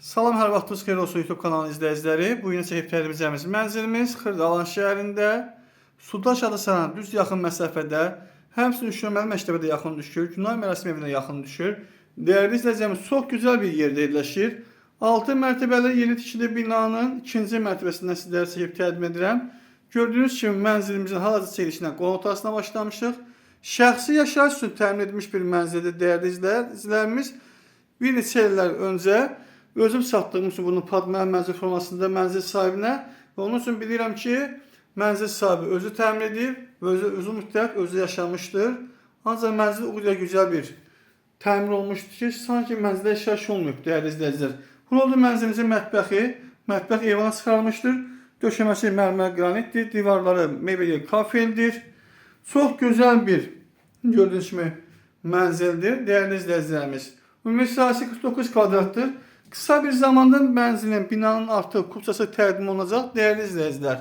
Salam, hər vaxtınız xeyir olsun YouTube kanalı izləyiciləri. Bu gün çəkib təqdim mənzilimiz Xırdalan şəhərində Sudaş adı salan düz yaxın məsafədə, həmçinin Üşünməli məktəbə də yaxın düşür, Günay Mərəsim evinə yaxın düşür. Dəyərli izləyicilərimiz, çox gözəl bir yerdə yerləşir. 6 mərtəbəli yeni tikili binanın 2-ci mərtəbəsindən sizlərə çəkib təqdim edirəm. Gördüyünüz kimi mənzilimizin hal-hazırda çəkilişinə qonaq otağına başlamışıq. Şəxsi yaşayış üçün təmin edilmiş bir mənzildir dəyərli izləyicilərimiz. Bir neçə illər öncə özüm satdığım üçün bunu padməli mənzil formasında mənzil sahibinə və onun üçün bilirəm ki, mənzil sahibi özü təmin edib və özü mütləq özü yaşamışdır. Ancaq mənzil o qədər gözəl bir təmir olmuşdur ki, sanki mənzildə yaşayış olmayıb dəyərli izləyicilər. Bu oldu mənzilimizin mətbəxi. Mətbəx eyvana çıxarılmışdır. Döşəməsi mərmər qranitdir. Divarları mebeli kafeldir. Çox gözəl bir gördüyünüz kimi mənzildir dəyərli izləyicilərimiz. Ümumi sahəsi 49 kvadratdır. Kısa bir zamanda mənzilin, binanın artıq kupçası təqdim olunacaq dəyərli izləyicilər.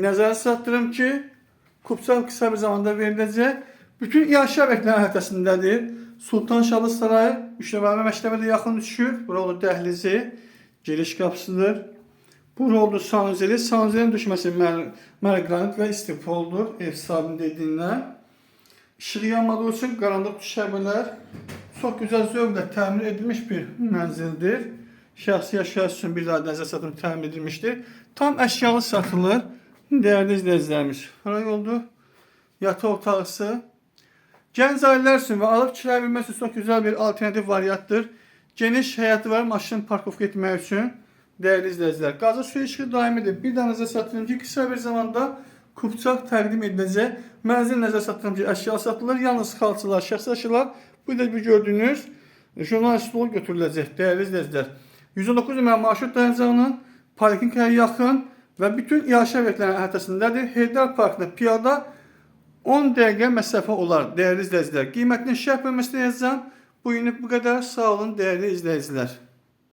Nəzərə çatdırım ki, kupça kısa bir zamanda veriləcək. Bütün yaşayış obyektlərin əhatəsindədir. Sultanşahlı sarayı Üşünməli məktəbə də yaxın düşür. Bura oldu dəhlizi, giriş qapısıdır. Bura oldu sanuzeli. Sanuzelin düşməsi mərqranit və istifoldur ev sahibinin dediyindən. İşığı yanmadığı üçün qaranlıq düşərbələr. Çox gözəl zövqlə təmin edilmiş bir mənzildir. Şəxsi yaşayış üçün bir daha nəzər satım təmin edilmişdir. Tam əşyalı satılır. Dəyərli izləyicilərimiz. Bura oldu yataq otağısı. Gənc ailələr üçün və alıb kirayə bilmək üçün çox gözəl bir alternativ variantdır. Geniş həyəti var maşın parkovka etmək üçün. Dəyərli izləyicilər. Qazı suyu işığı daimidir. Bir daha nəzər satılır ki, kısa bir zamanda kupçaq təqdim ediləcək. Mənzil nəzər satılır ki, əşya satılır. Yalnız xalçalar, şəxsi əşyalar. Bu da bir gördüyünüz jurnal stolu götürüləcək dəyərli izləyicilər. 119 nömrə marşrut dayanacağının parkinqə yaxın və bütün yaşayış obyektlərinin əhatəsindədir. Heydər Parkına piyada 10 dəqiqə məsafə olar dəyərli izləyicilər. Qiymətini şərh bölməsində yazacağım. Bu günlük bu qədər. Sağ olun dəyərli izləyicilər.